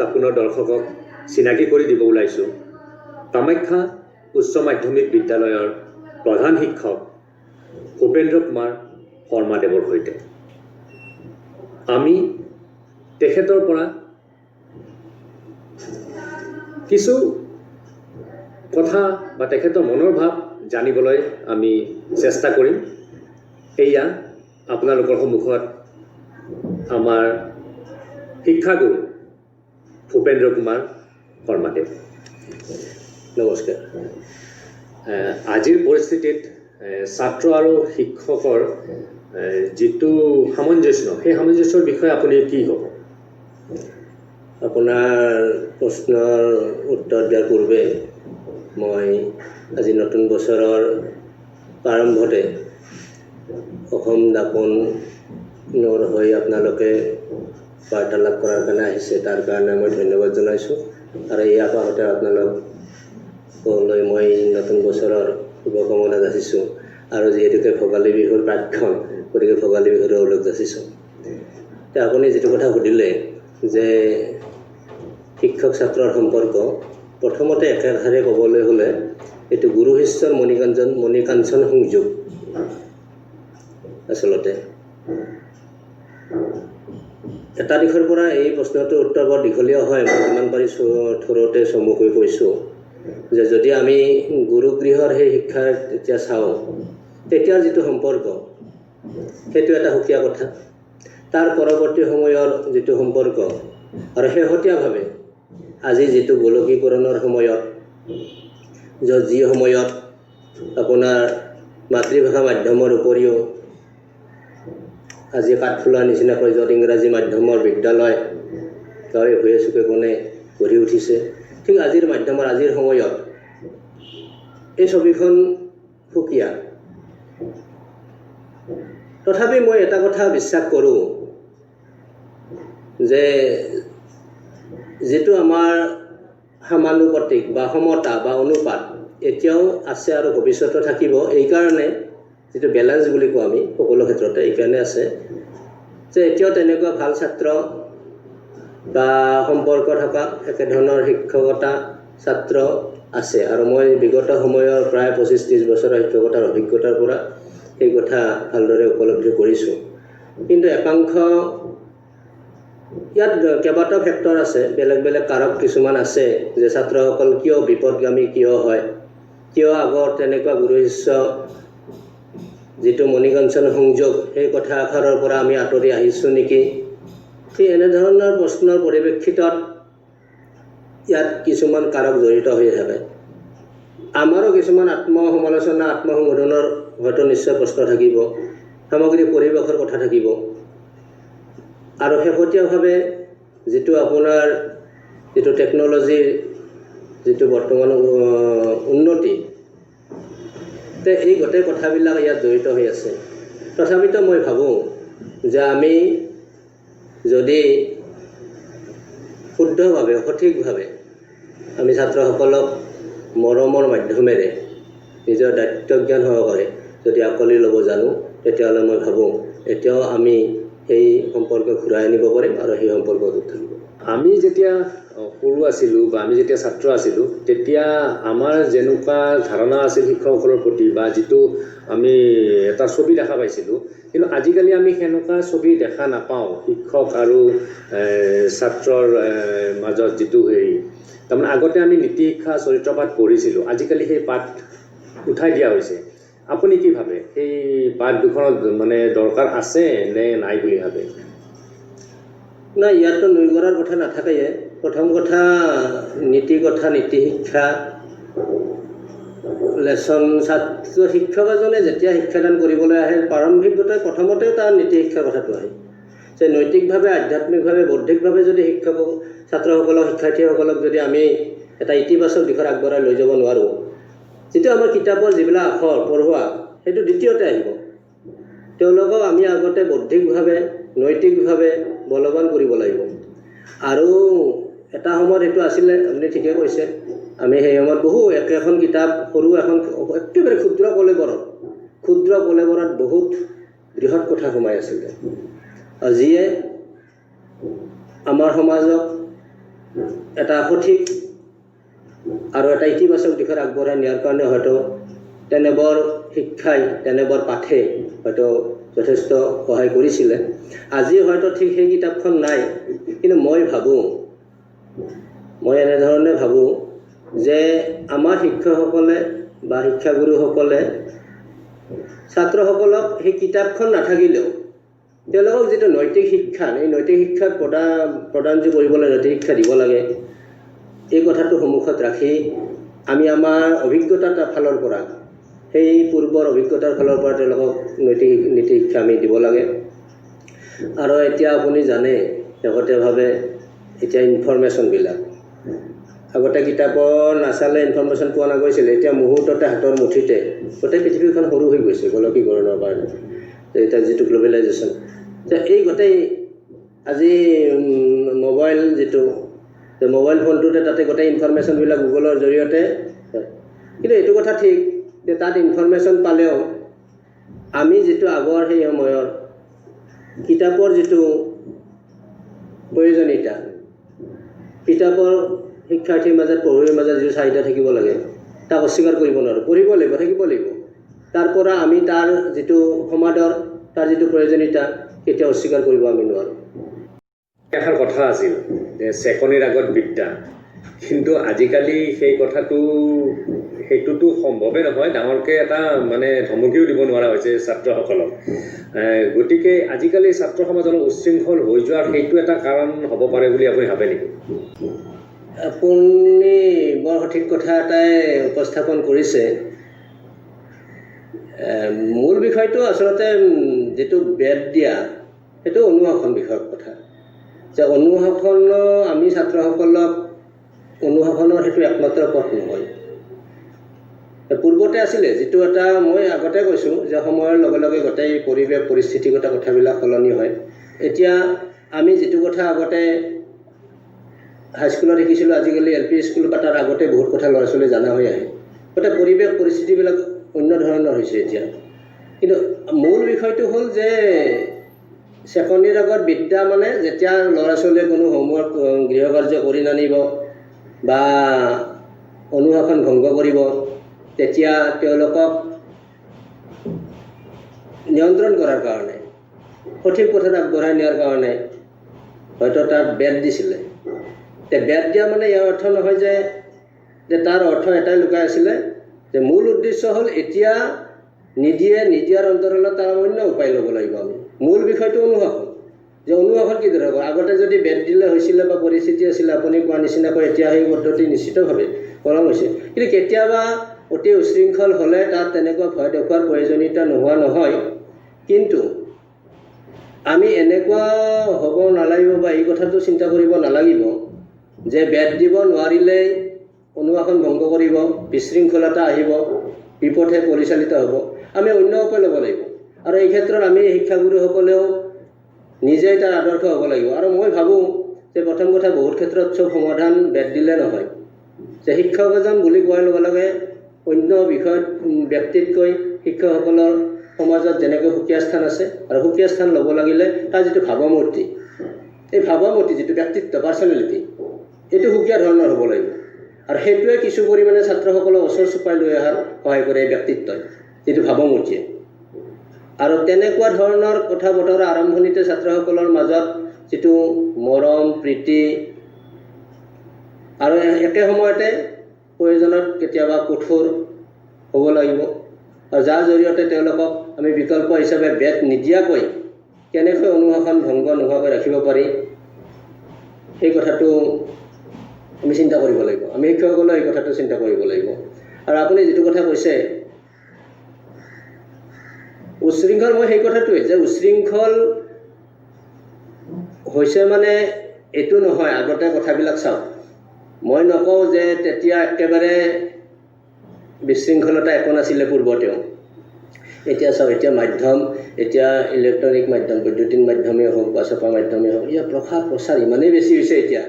আপোনাৰ দৰ্শকক চিনাকি কৰি দিব ওলাইছোঁ কামাখ্যা উচ্চ মাধ্যমিক বিদ্যালয়ৰ প্ৰধান শিক্ষক ভূপেন্দ্ৰ কুমাৰ শৰ্মাদেৱৰ সৈতে। আমি তেখেতৰ পৰা কিছু কথা বা তেখেতৰ মনৰ ভাৱ জানিবলৈ আমি চেষ্টা কৰিম। এয়া আপোনালোকৰ সন্মুখত আমাৰ শিক্ষাগুৰু ভূপেন্দ্ৰ কুমাৰ শৰ্মাদেৱ। নমস্কাৰ। আজিৰ পৰিস্থিতিত ছাত্ৰ আৰু শিক্ষকৰ যিটো সামঞ্জস্য, সেই সামঞ্জস্যৰ বিষয়ে আপুনি কি ক'ব? আপোনাৰ প্ৰশ্নৰ উত্তৰ দিয়াৰ পূৰ্বে মই আজি নতুন বছৰৰ প্ৰাৰম্ভতে অসম দাপোনৰ হৈ আপোনালোকে বাৰ্তালাপ কৰাৰ কাৰণে আহিছে, তাৰ কাৰণে মই ধন্যবাদ জনাইছোঁ। আৰু এই আপাহতে আপোনালোকলৈ মই নতুন বছৰৰ শুভকামনা যাচিছোঁ। আৰু যিহেতুকে ভোগালী বিহুৰ প্ৰাক্ষণ, গতিকে ভোগালী বিহুৰ ওলগ যাচিছোঁ। এতিয়া আপুনি যিটো কথা সুধিলে যে শিক্ষক ছাত্ৰৰ সম্পৰ্ক, প্ৰথমতে একেষাৰে ক'বলৈ হ'লে এইটো গুৰু শিষ্যৰ মণিকাঞ্চন সংযোগ। আচলতে এটা দিশৰ পৰা এই প্ৰশ্নটোৰ উত্তৰ বৰ দীঘলীয়া হয়। মই যিমান পাৰিছোঁ থোৰতে চমুকৈ কৈছোঁ যে যদি আমি গুৰুগৃহৰ সেই শিক্ষাৰ তেতিয়া চাওঁ, তেতিয়াৰ যিটো সম্পৰ্ক সেইটো এটা সুকীয়া কথা। তাৰ পৰৱৰ্তী সময়ৰ যিটো সম্পৰ্ক আৰু শেহতীয়াভাৱে আজি যিটো গোলকীকৰণৰ সময়ত, যি সময়ত আপোনাৰ মাতৃভাষা মাধ্যমৰ উপৰিও আজি কাঠফুলাৰ নিচিনাকৈ য'ত ইংৰাজী মাধ্যমৰ বিদ্যালয় গাঁৱে ভূঞে চুকে কোণে গঢ়ি উঠিছে, ঠিক আজিৰ সময়ত এই ছবিখন সুকীয়া। তথাপি মই এটা কথা বিশ্বাস কৰোঁ যে যিটো আমাৰ সমানুপাতিক বা সমতা বা অনুপাত এতিয়াও আছে আৰু ভৱিষ্যতে থাকিব। এইকাৰণে যিটো বেলেঞ্চ বুলি কওঁ আমি সকলো ক্ষেত্ৰতে, এইকাৰণে আছে যে এতিয়াও তেনেকুৱা ভাল ছাত্ৰ বা সম্পৰ্ক থকা একেধৰণৰ শিক্ষকতা ছাত্ৰ আছে। আৰু মই বিগত সময়ৰ প্ৰায় 25-30 বছৰৰ শিক্ষকতাৰ অভিজ্ঞতাৰ পৰা এই কথা ভালদৰে উপলব্ধি কৰিছোঁ। কিন্তু একাংশ ইয়াত কেইবাটাও ফেক্টৰ আছে, বেলেগ বেলেগ কাৰক কিছুমান আছে যে ছাত্ৰসকল কিয় বিপদগামী কিয় হয়, কিয় আগৰ তেনেকুৱা গুৰু শিষ্য যিটো মণিকাঞ্চন সংযোগ সেই কথাষাৰৰ পৰা আমি আঁতৰি আহিছোঁ নেকি। ঠিক এনেধৰণৰ প্ৰশ্নৰ পৰিপ্ৰেক্ষিতত ইয়াত কিছুমান কাৰক জড়িত হৈ থাকে। আমাৰো কিছুমান আত্মসমালোচনা আত্মসংশোধনৰ হয়তো নিশ্চয় প্ৰশ্ন থাকিব, সামগ্ৰিক পৰিৱেশৰ কথা থাকিব। আৰু শেহতীয়াভাৱে যিটো আপোনাৰ যিটো টেকন'লজিৰ যিটো বৰ্তমান উন্নতি, এই গোটেই কথাবিলাক ইয়াত জড়িত হৈ আছে। তথাপিতো মই ভাবোঁ যে আমি যদি শুদ্ধভাৱে সঠিকভাৱে আমি ছাত্ৰসকলক মৰমৰ মাধ্যমেৰে নিজৰ দায়িত্বজ্ঞান সহকাৰে যদি আঁকোৱালি ল'ব জানো, তেতিয়াহ'লে মই ভাবোঁ এতিয়াও আমি সেই সম্পৰ্ক ঘূৰাই আনিব পাৰিম আৰু সেই সম্পৰ্ক থাকিব। আমি যেতিয়া সৰু আছিলোঁ বা আমি যেতিয়া ছাত্ৰ আছিলোঁ, তেতিয়া আমাৰ যেনেকুৱা ধাৰণা আছিল শিক্ষকসকলৰ প্ৰতি বা যিটো আমি এটা ছবি দেখা পাইছিলোঁ, কিন্তু আজিকালি আমি সেনেকুৱা ছবি দেখা নাপাওঁ। শিক্ষক আৰু ছাত্ৰৰ মাজত যিটো তাৰমানে আগতে আমি নীতি শিক্ষা চৰিত্ৰ পাঠ পঢ়িছিলোঁ, আজিকালি সেই পাঠ উঠাই দিয়া হৈছে। আপুনি কি ভাবে, সেই পাঠ দুখনত মানে দৰকাৰ আছে নে নাই বুলি ভাবে? নাই, ইয়াততো নুই কৰাৰ কথা নাথাকেয়ে। প্ৰথম কথা নীতি শিক্ষা লেচন শিক্ষক এজনে যেতিয়া শিক্ষাদান কৰিবলৈ আহে, প্ৰাৰম্ভিকতে প্ৰথমতে তাৰ নীতি শিক্ষাৰ কথাটো আহে যে নৈতিকভাৱে, আধ্যাত্মিকভাৱে, বৌদ্ধিকভাৱে যদি ছাত্ৰসকলক, শিক্ষাৰ্থীসকলক যদি আমি এটা ইতিবাচক দিশত আগবঢ়াই লৈ যাব নোৱাৰোঁ, যিটো আমাৰ কিতাপৰ যিবিলাক আখৰ পঢ়োৱা সেইটো দ্বিতীয়তে আহিব। তেওঁলোকক আমি আগতে বৌদ্ধিকভাৱে, নৈতিকভাৱে বলৱান কৰিব লাগিব। আৰু এটা সময়ত এইটো আছিলে, আপুনি ঠিকে কৈছে, আমি সেই সময়ত একেখন কিতাপ সৰু এখন একেবাৰে ক্ষুদ্ৰ কলেবৰত বহুত বৃহৎ কথা সোমাই আছিলে, যিয়ে আমাৰ সমাজক এটা সঠিক আৰু এটা ইতিবাচক দিশত আগবঢ়াই নিয়াৰ কাৰণে হয়তো তেনেবৰ শিক্ষাই তেনেবৰ পাঠে হয়তো যথেষ্ট সহায় কৰিছিলে। আজি হয়তো ঠিক সেই কিতাপখন নাই, কিন্তু মই এনেধৰণে ভাবোঁ যে আমাৰ শিক্ষকসকলে বা শিক্ষাগুৰুসকলে ছাত্ৰসকলক সেই কিতাপখন নাথাকিলেও তেওঁলোকক যিটো নৈতিক শিক্ষা, এই নৈতিক শিক্ষাত প্ৰদান যে কৰিবলৈ নৈতিক শিক্ষা দিব লাগে, এই কথাটো সন্মুখত ৰাখি আমি আমাৰ অভিজ্ঞতাৰ ফালৰ পৰা, সেই পূৰ্বৰ অভিজ্ঞতাৰ ফালৰ পৰা তেওঁলোকক নীতি শিক্ষা আমি দিব লাগে। আৰু এতিয়া আপুনি জানে শেহতীয়াভাৱে এতিয়া ইনফৰমেশ্যনবিলাক, আগতে কিতাপৰ নাচালে ইনফৰমেশ্যন পোৱা নগৈছিলে, এতিয়া মুহূৰ্ততে হাতৰ মুঠিতে গোটেই পৃথিৱীখন সৰু হৈ গৈছে গোলকীকৰণৰ কাৰণে, এতিয়া যিটো গ্ল'বেলাইজেশ্যন। এই গোটেই আজি মোবাইল যিটো মোবাইল ফোনটোতে তাতে গোটেই ইনফৰমেশ্যনবিলাক গুগলৰ জৰিয়তে, কিন্তু এইটো কথা ঠিক যে তাত ইনফৰমেশ্যন পালেও আমি যিটো আগৰ সেই সময়ৰ কিতাপৰ যিটো প্ৰয়োজনীয়তা, কিতাপৰ শিক্ষাৰ্থীৰ মাজত পঢ়ুৱৈৰ মাজত যিটো চাহিদা থাকিব লাগে তাক অস্বীকাৰ কৰিব নোৱাৰোঁ। পঢ়িব লাগিব, থাকিব লাগিব। তাৰ পৰা আমি তাৰ যিটো সমাদৰ, তাৰ যিটো প্ৰয়োজনীয়তা কেতিয়াও অস্বীকাৰ কৰিব আমি নোৱাৰোঁ। এষাৰ কথা আছিল যে চেকনিৰ আগত বিদ্যা, কিন্তু আজিকালি সেই কথাটো সেইটোতো সম্ভৱেই নহয়, ডাঙৰকৈ এটা মানে ধমকিও দিব নোৱাৰা হৈছে ছাত্ৰসকলক। গতিকে আজিকালি ছাত্ৰ সমাজ অলপ উচ্ছৃংখল হৈ যোৱাৰ সেইটো এটা কাৰণ হ'ব পাৰে বুলি আপুনি ভাবে নেকি? আপুনি বৰ সঠিক কথা এটাই উপস্থাপন কৰিছে। মূল বিষয়টো আচলতে যিটো বেদ দিয়া, সেইটো অনুশাসন বিষয়ক কথা। যে অনুশাসন আমি ছাত্ৰসকলক অনুশাসনৰ সেইটো একমাত্ৰ পথ নহয়। পূৰ্বতে আছিলে যিটো এটা, মই আগতে কৈছোঁ যে সময়ৰ লগে লগে গোটেই পৰিৱেশ পৰিস্থিতিগত কথাবিলাক সলনি হয়। এতিয়া আমি যিটো কথা আগতে হাইস্কুলত শিকিছিলোঁ, আজিকালি LP স্কুল বা তাৰ আগতে বহুত কথা ল'ৰা ছোৱালী জনা হৈ আহে। গোটেই পৰিৱেশ পৰিস্থিতিবিলাক অন্য ধৰণৰ হৈছে এতিয়া। কিন্তু মূল বিষয়টো হ'ল যে চেকনিৰ আগত বিদ্যা মানে যেতিয়া ল'ৰা ছোৱালীয়ে কোনো হোমৱৰ্ক গৃহকাৰ্য কৰি নানিব বা অনুশাসন ভংগ কৰিব, তেতিয়া তেওঁলোকক নিয়ন্ত্ৰণ কৰাৰ কাৰণে, সঠিক পথত আগবঢ়াই নিয়াৰ কাৰণে হয়তো তাত বেদ দিছিলে। বেদ দিয়া মানে ইয়াৰ অৰ্থ নহয় যে তাৰ অৰ্থ এটাই লুকাই আছিলে যে মূল উদ্দেশ্য হ'ল এতিয়া নিদিয়াৰ অন্তৰালত তাৰ অন্য উপায় ল'ব লাগিব আমি। মূল বিষয়টো অনুশাসন, যে অনুশাসন কি ধৰণৰ। আগতে যদি বেদ দিলে হৈছিলে বা পৰিস্থিতি আছিলে আপুনি কোৱা নিচিনাকৈ, এতিয়া সেই পদ্ধতি নিশ্চিতভাৱে কলম হৈছে। কিন্তু কেতিয়াবা অতি উশৃংখল হ'লে তাত তেনেকুৱা ভয় দেখুওৱাৰ প্ৰয়োজনীয়তা নোহোৱা নহয়। কিন্তু আমি এনেকুৱা হ'ব নালাগিব বা এই কথাটো চিন্তা কৰিব নালাগিব যে বেদ দিব নোৱাৰিলেই অনুশাসন ভংগ কৰিব, বিশৃংখলতা আহিব, বিপথে পৰিচালিত হ'ব। আমি অন্য উপায় ল'ব লাগিব। আৰু এই ক্ষেত্ৰত আমি শিক্ষাগুৰুসকলেও নিজেই তাৰ আদৰ্শ হ'ব লাগিব। আৰু মই ভাবোঁ যে প্ৰথম কথা, বহুত ক্ষেত্ৰত চব সমাধান বেদ দিলে নহয়। যে শিক্ষক এজন বুলি কোৱাৰ লগে লগে অন্য বিষয়ত ব্যক্তিতকৈ শিক্ষকসকলৰ সমাজত যেনেকৈ সুকীয়া স্থান আছে, আৰু সুকীয়া স্থান ল'ব লাগিলে তাৰ যিটো ভাৱমূৰ্তি, এই ভাৱমূৰ্তি যিটো ব্যক্তিত্ব, পাৰ্চনেলিটি, এইটো সুকীয়া ধৰণৰ হ'ব লাগিব। আৰু সেইটোৱে কিছু পৰিমাণে ছাত্ৰসকলক ওচৰ চপাই লৈ অহাত সহায় কৰে, এই ব্যক্তিত্বই, যিটো ভাৱমূৰ্তিয়ে। আৰু তেনেকুৱা ধৰণৰ কথা বতৰা আৰম্ভণিতে ছাত্ৰসকলৰ মাজত যিটো মৰম প্ৰীতি, আৰু একে সময়তে প্ৰয়োজনত কেতিয়াবা কঠোৰ হ'ব লাগিব, আৰু যাৰ জৰিয়তে তেওঁলোকক আমি বিকল্প হিচাপে বেদ নিদিয়াকৈ কেনেকৈ অনুশাসন ভংগ নোহোৱাকৈ ৰাখিব পাৰি, সেই কথাটো আমি চিন্তা কৰিব লাগিব। আমি শিক্ষকসকলে এই কথাটো চিন্তা কৰিব লাগিব। আৰু আপুনি যিটো কথা কৈছে উশৃংখল, মই সেই কথাটোৱে যে উশৃংখল হৈছে মানে এইটো নহয়। আগতে কথাবিলাক চাওক, মই নকওঁ যে তেতিয়া একেবাৰে বিশৃংখলতা একো নাছিলে পূৰ্বতেও। এতিয়া চাওক, এতিয়া মাধ্যম, এতিয়া ইলেক্ট্ৰনিক মাধ্যম, বৈদ্যুতিন মাধ্যমেই হওক বা ছপা মাধ্যমেই হওক, ইয়াৰ প্ৰচাৰ ইমানেই বেছি হৈছে এতিয়া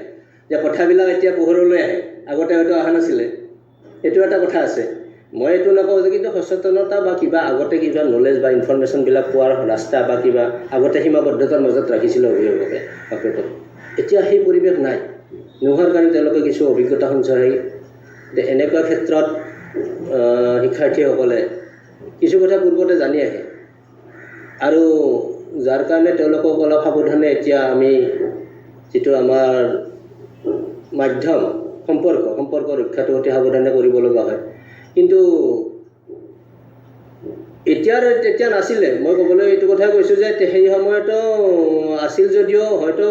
যে কথাবিলাক এতিয়া পোহৰলৈ আহে, আগতে হয়তো অহা নাছিলে। এইটো এটা কথা আছে। মই এইটো নকওঁ যে কিন্তু সচেতনতা বা কিবা আগতে কিবা নলেজ বা ইনফৰমেশ্যনবিলাক পোৱাৰ ৰাস্তা বা কিবা আগতে সীমাবদ্ধতাৰ মাজত ৰাখিছিলোঁ অভিভাৱকে বাপেকক। এতিয়া সেই পৰিৱেশ নাই। নোহোৱাৰ কাৰণে তেওঁলোকে কিছু অভিজ্ঞতা সঞ্চয় হয়। এনেকুৱা ক্ষেত্ৰত শিক্ষাৰ্থীসকলে কিছু কথা পূৰ্বতে জানি আহে আৰু যাৰ কাৰণে তেওঁলোকক অলপ সাৱধানে এতিয়া আমি যিটো আমাৰ মাধ্যম সম্পৰ্ক ৰক্ষাটো অতি সাৱধানে কৰিব লগা হয়। কিন্তু তেতিয়া নাছিলে। মই ক'বলৈ এইটো কথাই কৈছোঁ যে সেই সময়তো আছিল যদিও হয়তো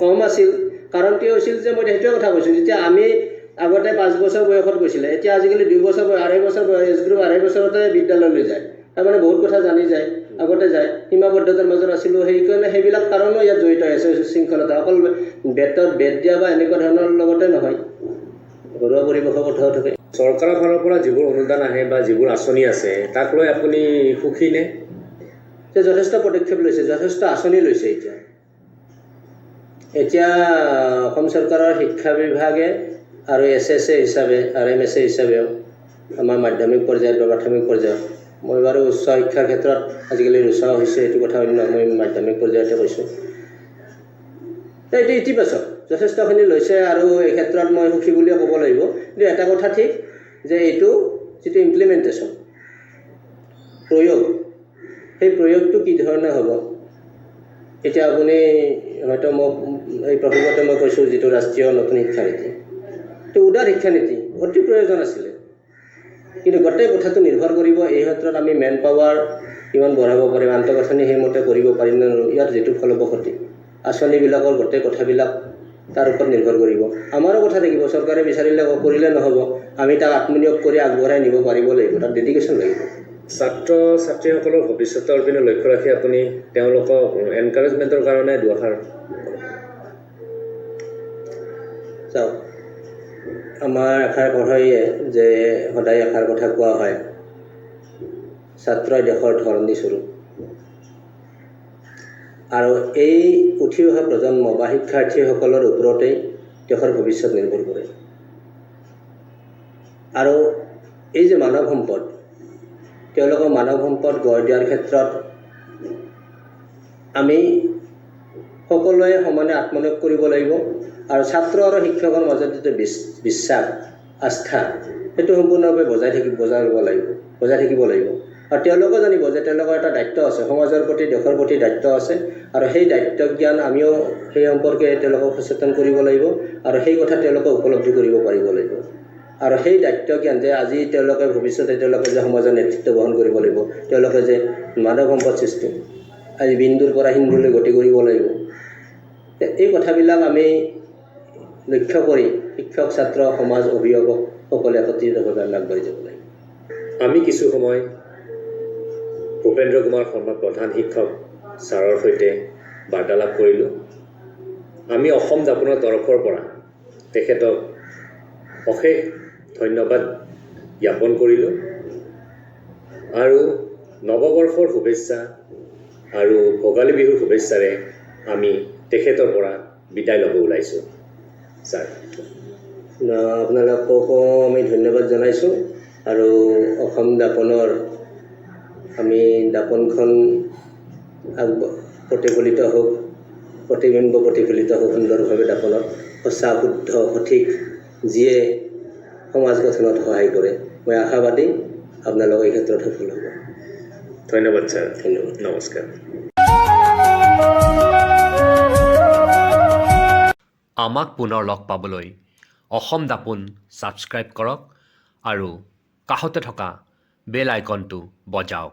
কম আছিল। কাৰণটো হৈছিল যে মই সেইটোৱে কথা কৈছোঁ, যেতিয়া আমি আগতে 5 বছৰ বয়সত গৈছিলে, এতিয়া আজিকালি 2 বছৰ 2.5 বছৰ এজ গ্ৰুপ 2.5 বছৰতে বিদ্যালয়লৈ যায়। তাৰমানে বহুত কথা জানি যায়, আগতে যায়। সীমাবদ্ধতাৰ মাজত আছিলোঁ, সেইকাৰণে সেইবিলাক কাৰণো ইয়াত জড়িত আছে। শৃংখলতা অকল বেদ দিয়া বা এনেকুৱা ধৰণৰ লগতে নহয়, ঘৰুৱা পৰিৱেশৰ কথাও থাকে। চৰকাৰৰ ফালৰ পৰা যিবোৰ অনুদান আহে বা যিবোৰ আঁচনি আছে তাক লৈ আপুনি সুখী নে? যে যথেষ্ট পদক্ষেপ লৈছে, যথেষ্ট আঁচনি লৈছে। এতিয়া অসম চৰকাৰৰ শিক্ষা বিভাগে আৰু SSA হিচাপে আৰু MSA হিচাপেও আমাৰ মাধ্যমিক পৰ্যায়ত বা প্ৰাথমিক পৰ্যায়ত, মই বাৰু উচ্চ শিক্ষাৰ ক্ষেত্ৰত আজিকালি ৰুচা হৈছে, এইটো কথা অন্য, মই মাধ্যমিক পৰ্যায়তে কৈছোঁ। এইটো ইতিবাচক যথেষ্টখিনি লৈছে আৰু এই ক্ষেত্ৰত মই সুখী বুলিয়ে ক'ব লাগিব। কিন্তু এটা কথা ঠিক যে এইটো যিটো ইমপ্লিমেণ্টেশ্যন প্ৰয়োগ, সেই প্ৰয়োগটো কি ধৰণে হ'ব। এতিয়া আপুনি হয়তো মোক এই প্ৰসংগতে মই কৈছোঁ যিটো ৰাষ্ট্ৰীয় নতুন শিক্ষানীতি, এইটো উদাৰ শিক্ষানীতি অতি প্ৰয়োজন আছিলে। কিন্তু গোটেই কথাটো নিৰ্ভৰ কৰিব এই ক্ষেত্ৰত আমি মেন পাৱাৰ কিমান বঢ়াব পাৰিম, আন্তঃগাঁথনি সেইমতে কৰিব পাৰিম নে, ইয়াৰ যিটো ফলপ্ৰসূতি আঁচনিবিলাকৰ গোটেই কথাবিলাক তাৰ ওপৰত নিৰ্ভৰ কৰিব। আমাৰো কথা থাকিব, চৰকাৰে বিচাৰিলে কৰিলে নহ'ব, আমি তাক আত্মনিয়োগ কৰি আগবঢ়াই নিব পাৰিব লাগিব, তাত ডেডিকেশ্যন লাগিব। ছাত্ৰ ছাত্ৰীসকলৰ ভৱিষ্যতৰ পিনে লক্ষ্য ৰাখি আপুনি তেওঁলোকক এনকাৰেজমেণ্টৰ কাৰণে দুআষাৰ চাওক, আমাৰ এষাৰ কথায়ে যে সদায় এষাৰ কথা কোৱা হয়, ছাত্ৰই দেশৰ ধৰণী স্বৰূপ। আৰু এই উঠি অহা প্ৰজন্ম বা শিক্ষাৰ্থীসকলৰ ওপৰতেই দেশৰ ভৱিষ্যত নিৰ্ভৰ কৰে। আৰু এই যে মানৱ সম্পদ, তেওঁলোকৰ মানৱ সম্পদ গঢ় দিয়াৰ ক্ষেত্ৰত আমি সকলোৱে সমানে আত্মনিয়োগ কৰিব লাগিব। আৰু ছাত্ৰ আৰু শিক্ষকৰ মাজত যিটো বিশ্বাস আস্থা, সেইটো সম্পূৰ্ণভাৱে বজাই থাকিব লাগিব। আৰু তেওঁলোকে জানিব যে তেওঁলোকৰ এটা দায়িত্ব আছে, সমাজৰ প্ৰতি দেশৰ প্ৰতি দায়িত্ব আছে। আৰু সেই দায়িত্ব জ্ঞান আমিও সেই সম্পৰ্কে তেওঁলোকক সচেতন কৰিব লাগিব আৰু সেই কথা তেওঁলোকে উপলব্ধি কৰিব পাৰিব লাগিব। আৰু সেই দায়িত্ব জ্ঞান যে আজি তেওঁলোকে ভৱিষ্যতে তেওঁলোকে যে সমাজৰ নেতৃত্ব বহন কৰিব লাগিব, তেওঁলোকে যে মানৱ সম্পদ সৃষ্টি আজি বিন্দুৰ পৰা সিন্ধুলৈ গতি কৰিব লাগিব, এই কথাবিলাক আমি লক্ষ্য কৰি শিক্ষক ছাত্ৰ সমাজ অভিভাৱক সকলে একত্ৰিতভাৱে আগবাঢ়ি যাব লাগিব। আমি কিছু সময় ভূপেন্দ্ৰ কুমাৰ শৰ্মা প্ৰধান শিক্ষক ছাৰৰ সৈতে বাৰ্তালাপ কৰিলোঁ। আমি অসম জাপনৰ তৰফৰ পৰা তেখেতক অশেষ ধন্যবাদ জ্ঞাপন কৰিলোঁ আৰু নৱবৰ্ষৰ শুভেচ্ছা আৰু ভোগালী বিহুৰ শুভেচ্ছাৰে আমি তেখেতৰ পৰা বিদায় ল'ব ওলাইছোঁ। ছাৰ, আপোনালোককো আমি ধন্যবাদ জনাইছোঁ আৰু অসম দাপনৰ আমি দাপনখন প্ৰতিফলিত হওক, প্ৰতিবিম্ব প্ৰতিফলিত হওক সুন্দৰভাৱে দাপনত, সঁচা শুদ্ধ সঠিক যিয়ে সমাজ গঠনত সহায় কৰে। মই আশাবাদী আপোনালোক এই ক্ষেত্ৰত সফল হ'ব। ধন্যবাদ ছাৰ। ধন্যবাদ, নমস্কাৰ। আমাক পুনৰ লগ পাবলৈ অসম দাপোন ছাবস্ক্ৰাইব কৰক আৰু কাষতে থকা বেল আইকনটো বজাওক।